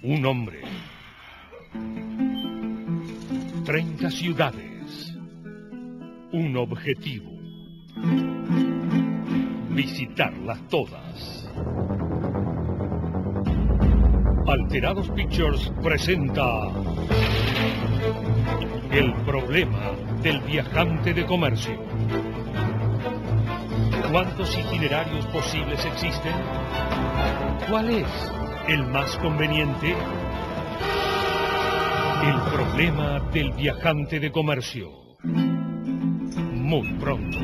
Un hombre, 30 ciudades, un objetivo, visitarlas todas. Alterados Pictures presenta El problema del viajante de comercio. ¿Cuántos itinerarios posibles existen? ¿Cuál es el más conveniente? El problema del viajante de comercio. Muy pronto.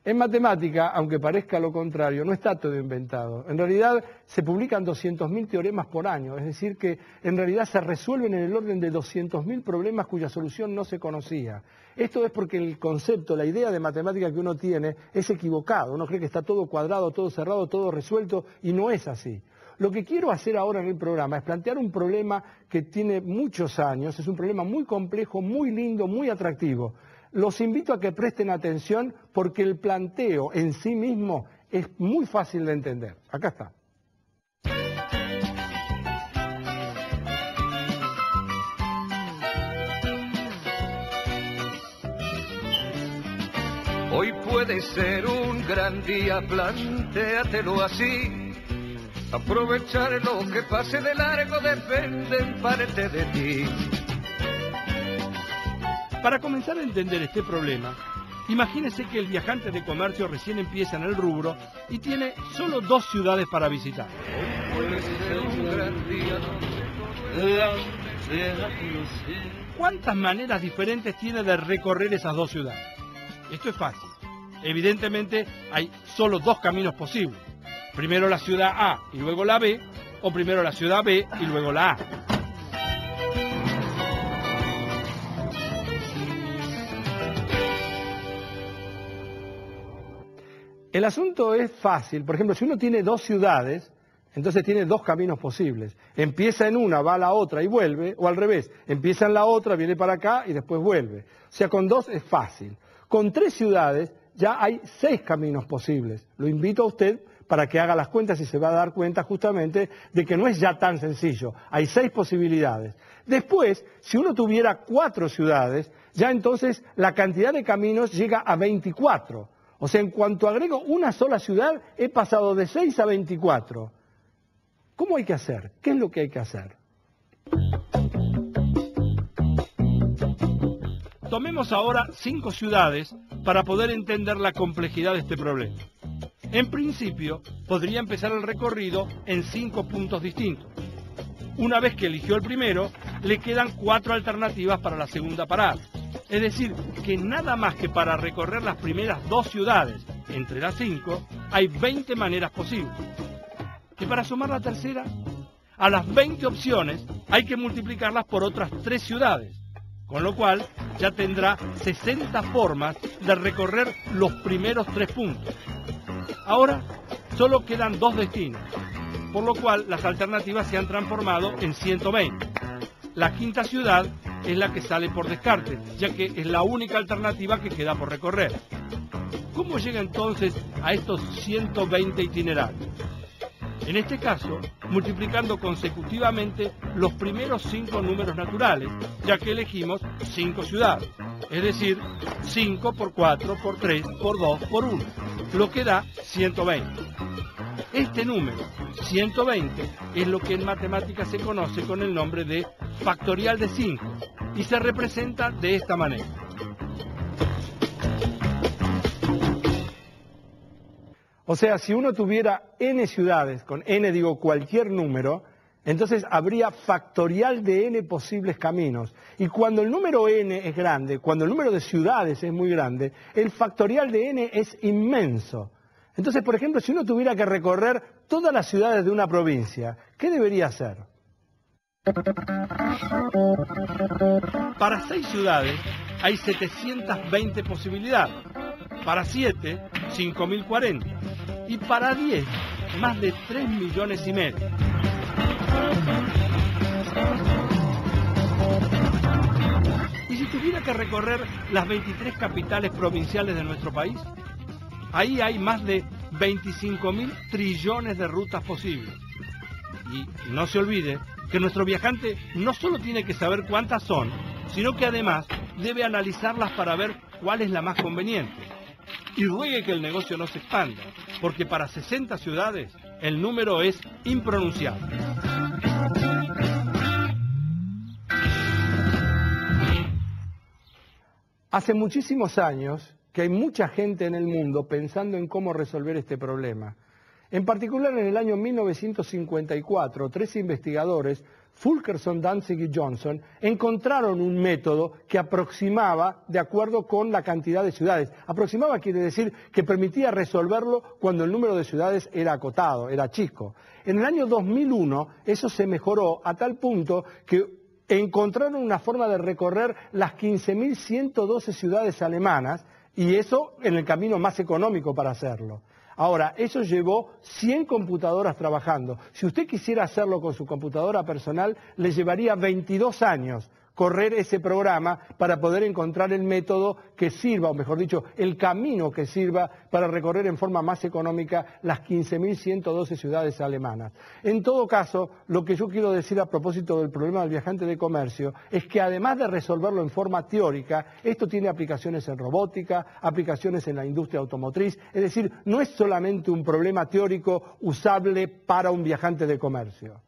En matemática, aunque parezca lo contrario, no está todo inventado. En realidad se publican 200.000 teoremas por año, es decir que en realidad se resuelven en el orden de 200.000 problemas cuya solución no se conocía. Esto es porque el concepto, la idea de matemática que uno tiene es equivocado. Uno cree que está todo cuadrado, todo cerrado, todo resuelto y no es así. Lo que quiero hacer ahora en el programa es plantear un problema que tiene muchos años, es un problema muy complejo, muy lindo, muy atractivo. Los invito a que presten atención porque el planteo en sí mismo es muy fácil de entender. Acá está. Hoy puede ser un gran día, plantéatelo así. Aprovechar lo que pase de largo depende en parte de ti. Para comenzar a entender este problema, imagínese que el viajante de comercio recién empieza en el rubro y tiene solo 2 ciudades para visitar. ¿Cuántas maneras diferentes tiene de recorrer esas 2 ciudades? Esto es fácil. Evidentemente hay solo 2 caminos posibles. Primero la ciudad A y luego la B, o primero la ciudad B y luego la A. El asunto es fácil. Por ejemplo, si uno tiene 2 ciudades, entonces tiene 2 caminos posibles. Empieza en una, va a la otra y vuelve, o al revés, empieza en la otra, viene para acá y después vuelve. O sea, con 2 es fácil. Con 3 ciudades ya hay 6 caminos posibles. Lo invito a usted para que haga las cuentas y se va a dar cuenta justamente de que no es ya tan sencillo. Hay 6 posibilidades. Después, si uno tuviera 4 ciudades, ya entonces la cantidad de caminos llega a 24. O sea, en cuanto agrego una sola ciudad, he pasado de 6 a 24. ¿Cómo hay que hacer? ¿Qué es lo que hay que hacer? Tomemos ahora 5 ciudades para poder entender la complejidad de este problema. En principio, podría empezar el recorrido en 5 puntos distintos. Una vez que eligió el primero, le quedan 4 alternativas para la segunda parada. Es decir, que nada más que para recorrer las primeras 2 ciudades, entre las 5, hay 20 maneras posibles. Y para sumar la tercera, a las 20 opciones hay que multiplicarlas por otras 3 ciudades, con lo cual ya tendrá 60 formas de recorrer los primeros 3 puntos. Ahora solo quedan 2 destinos, por lo cual las alternativas se han transformado en 120. La quinta ciudad es la que sale por descarte, ya que es la única alternativa que queda por recorrer. ¿Cómo llega entonces a estos 120 itinerarios? En este caso, multiplicando consecutivamente los primeros 5 números naturales, ya que elegimos 5 ciudades, es decir, 5 por 4, por 3, por 2, por 1, lo que da 120. Este número, 120, es lo que en matemáticas se conoce con el nombre de factorial de 5 y se representa de esta manera. O sea, si uno tuviera n ciudades, con n digo cualquier número, entonces habría factorial de n posibles caminos. Y cuando el número n es grande, cuando el número de ciudades es muy grande, el factorial de n es inmenso. Entonces, por ejemplo, si uno tuviera que recorrer todas las ciudades de una provincia, ¿qué debería hacer? Para 6 ciudades hay 720 posibilidades, para 7, 5.040, y para 10, más de 3,5 millones. tuviera que recorrer las 23 capitales provinciales de nuestro país, ahí hay más de 25.000 trillones de rutas posibles. Y no se olvide que nuestro viajante no solo tiene que saber cuántas son, sino que además debe analizarlas para ver cuál es la más conveniente. Y ruegue que el negocio no se expanda, porque para 60 ciudades el número es impronunciable. Hace muchísimos años que hay mucha gente en el mundo pensando en cómo resolver este problema. En particular, en el año 1954, 3 investigadores, Fulkerson, Danzig y Johnson, encontraron un método que aproximaba de acuerdo con la cantidad de ciudades. Aproximaba quiere decir que permitía resolverlo cuando el número de ciudades era acotado, era chico. En el año 2001 eso se mejoró a tal punto que encontraron una forma de recorrer las 15.112 ciudades alemanas, y eso en el camino más económico para hacerlo. Ahora, eso llevó 100 computadoras trabajando. Si usted quisiera hacerlo con su computadora personal, le llevaría 22 años correr ese programa para poder encontrar el método que sirva, o mejor dicho, el camino que sirva para recorrer en forma más económica las 15.112 ciudades alemanas. En todo caso, lo que yo quiero decir a propósito del problema del viajante de comercio es que además de resolverlo en forma teórica, esto tiene aplicaciones en robótica, aplicaciones en la industria automotriz, es decir, no es solamente un problema teórico usable para un viajante de comercio.